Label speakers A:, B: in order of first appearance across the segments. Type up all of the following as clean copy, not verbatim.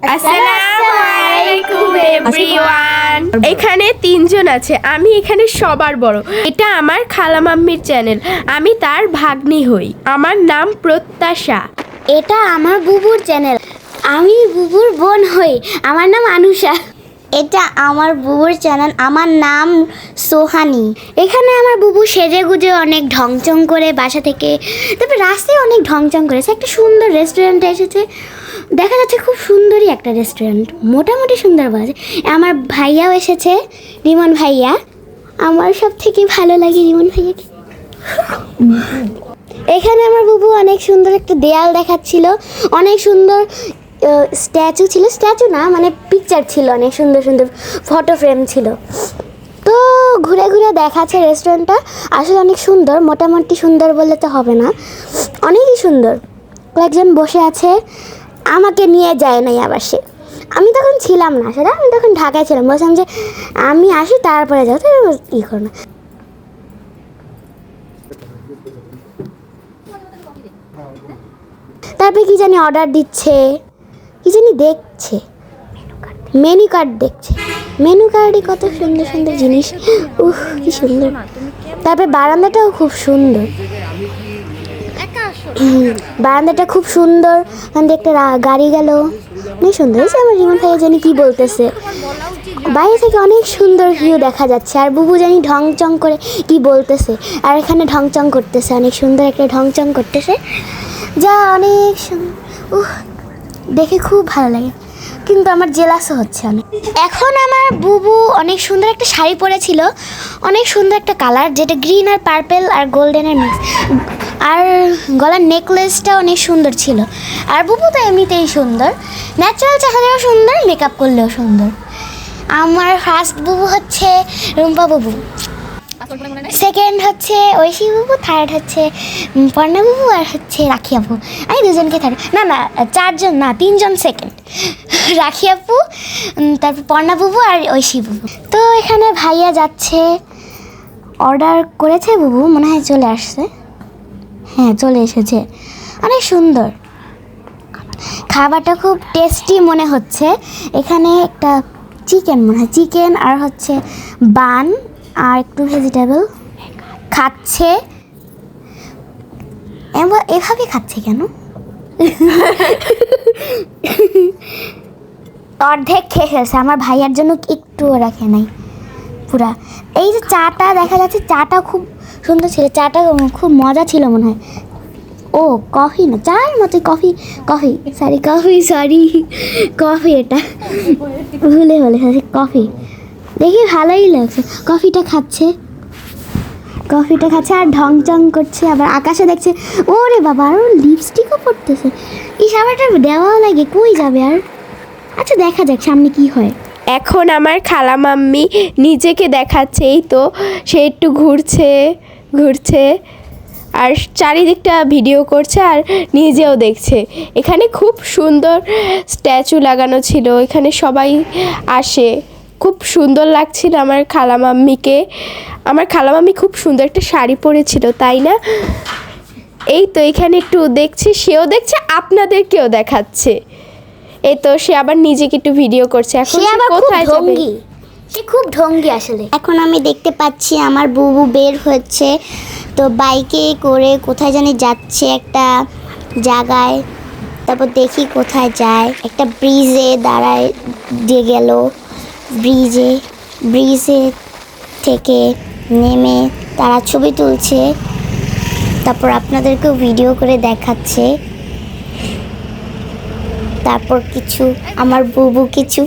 A: আসসালামু আলাইকুম এভরিওয়ান। এখানে তিনজন আছে, আমি এখানে সবার বড়। এটা আমার খালা মাম্মির চ্যানেল, আমি তার ভাগ্নি হই। আমার নাম প্রত্যাশা।
B: এটা আমার বুবুর চ্যানেল, আমি বুবুর বোন হই। আমার নাম আনুষা। এটা আমার বুবুর চ্যানেল, আমার নাম সোহানি। এখানে আমার বুবু সেজে গুজে অনেক ঢংচং করে বাসা থেকে, তারপর রাস্তায় অনেক ঢংচং করেছে। একটা সুন্দর রেস্টুরেন্টে এসেছে, দেখা যাচ্ছে খুব সুন্দরই একটা রেস্টুরেন্ট, মোটামুটি সুন্দর বাজে। আমার ভাইয়াও এসেছে, রিমন ভাইয়া। আমার সব থেকে ভালো লাগে রিমন ভাইয়াকে। এখানে আমার বুবু অনেক সুন্দর একটা দেয়াল দেখাচ্ছিল, অনেক সুন্দর স্ট্যাচু ছিল, স্ট্যাচু না মানে পিকচার ছিল, অনেক সুন্দর সুন্দর ফটো ফ্রেম ছিল। তো ঘুরে ঘুরে দেখাচ্ছে রেস্টুরেন্টটা, আসলে অনেক সুন্দর, মোটামুটি সুন্দর বললে তো হবে না, অনেকই সুন্দর। কয়েকজন বসে আছে, আমাকে নিয়ে যায় নাই আবার সে। আমি তখন ছিলাম না, সেটা আমি তখন ঢাকায় ছিলাম, বলছিলাম যে আমি আসি তারপরে যাও, তো ই করো না। তারপরে কি জানি অর্ডার দিচ্ছে, কি জানি দেখছে, মেনু কার্ড দেখছে। মেনু কার্ডে কত সুন্দর সুন্দর জিনিস, কি সুন্দর। তারপরে বারান্দাটাও খুব সুন্দর, বারান্দাটা খুব সুন্দর। ওখান দিয়ে একটা গাড়ি গেল, অনেক সুন্দর হয়েছে। আমার রিমন ভাইয়া জানি কি বলতেছে, বাইরে থেকে অনেক সুন্দর ভিউ দেখা যাচ্ছে। আর বুবু জানি ঢংচং করে কি বলতেছে, আর এখানে ঢংচং করতেছে, অনেক সুন্দর একটা ঢংচং করতেছে, যা অনেক দেখে খুব ভালো লাগে, কিন্তু আমার জেলাসও হচ্ছে অনেক। এখন আমার বুবু অনেক সুন্দর একটা শাড়ি পরেছিল, অনেক সুন্দর একটা কালার, যেটা গ্রিন আর পার্পেল আর গোল্ডেনের মিক্স, আর গলার নেকলেসটা অনেক সুন্দর ছিল। আর বুবু তো এমনিতেই সুন্দর, ন্যাচারাল চেহারাও সুন্দর, মেকআপ করলেও সুন্দর। আমার ফার্স্ট বুবু হচ্ছে রুম্পা বুবু, সেকেন্ড হচ্ছে ঐশী বুবু, থার্ড হচ্ছে পর্ণা বুবু, আর হচ্ছে রাখি আপু। আমি দুজনকে থার্ড, না না চারজন না, তিনজন সেকেন্ড, রাখি আপু, তারপর পর্ণা বুবু আর ঐশী বুবু। তো এখানে ভাইয়া যাচ্ছে, অর্ডার করেছে বুবু, মনে হয় চলে আসছে, হ্যাঁ চলে এসেছে। অনেক সুন্দর খাবারটা, খুব টেস্টি মনে হচ্ছে। এখানে একটা চিকেন, মনে হয় চিকেন, আর হচ্ছে বান আর একটু ভেজিটেবল খাচ্ছে। এভাবে খাচ্ছে কেন? অর্ধেক খেয়ে ফেলছে, আমার ভাইয়ার জন্য একটুও রাখে নাই পুরা। এই যে চাটা দেখা যাচ্ছে, চাটা খুব সুন্দর ছিল, চাটা খুব মজা ছিল মনে হয়। ও কফি না, চায়ের মতোই, কফি কফি এটা ভুলে কফি। দেখি ভালোই লাগছে, কফিটা খাচ্ছে আর ঢংচং করছে, আবার আকাশে দেখছে। ওরে বাবা, আর লিপস্টিকও পড়তেছে, এই সাবানটা দেওয়াও লাগে, কই যাবে আর। আচ্ছা দেখা যাক সামনে কি হয়।
A: এখন আমার খালা মাম্মি নিজেকে দেখাচ্ছে, এই তো সে একটু ঘুরছে আর চারিদিকটা ভিডিও করছে আর নিজেও দেখছে। এখানে খুব সুন্দর স্ট্যাচু লাগানো ছিল, এখানে সবাই আসে, খুব সুন্দর লাগছিল আমার খালা মাম্মিকে। আমার খালা মাম্মি খুব সুন্দর একটা শাড়ি পরেছিল, তাই না? এই তো এখানে একটু দেখছি, সেও দেখছে, আপনাদেরকেও দেখাচ্ছে। এই তো সে আবার নিজেকে একটু ভিডিও করছে। এখন সে কোথায় যাবে?
B: সে খুব ঢঙ্গি আসলে। এখন আমি দেখতে পাচ্ছি আমার বুবু বের হচ্ছে, তো বাইকে করে কোথায় জানি যাচ্ছে একটা জায়গায়। তারপর দেখি কোথায় যায়, একটা ব্রিজে দাঁড়ায় দিয়ে গেল, ব্রিজে থেকে নেমে তারা ছবি তুলছে, তারপর আপনাদেরকেও ভিডিও করে দেখাচ্ছে। তারপর আমার বুবু কিছু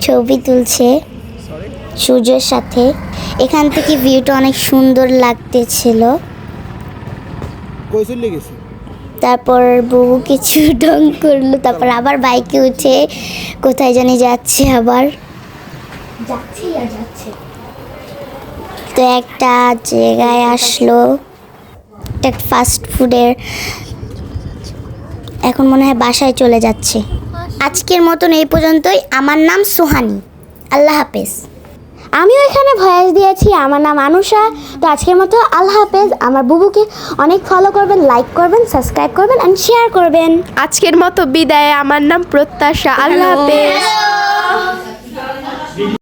B: ছবি তুলছে সূর্যের সাথে। এখান থেকে ভিউটা অনেক সুন্দর লাগতেছিল। তারপর বুবু কিছু ঢং করলো, তারপর আবার বাইকে উঠে কোথায় জানি যাচ্ছে, আবার যাচ্ছে। তো একটা জায়গায় আসলো, একটা ফাস্ট ফুডের, এখন মনে হয় বাসায় চলে যাচ্ছে। আজকের মতন এই পর্যন্তই। আমার নাম সোহানি, আল্লাহ হাফেজ। আমিও এখানে ভয়েস দিয়েছি। আমার নাম আনুষা। তো আজকের মতো আল্লাহ হাফেজ। আমার বুবুকে অনেক ফলো করবেন, লাইক করবেন, সাবস্ক্রাইব করবেন অ্যান্ড শেয়ার করবেন।
A: আজকের মতো বিদায়। আমার নাম প্রত্যাশা। আল্লাহ হাফেজ।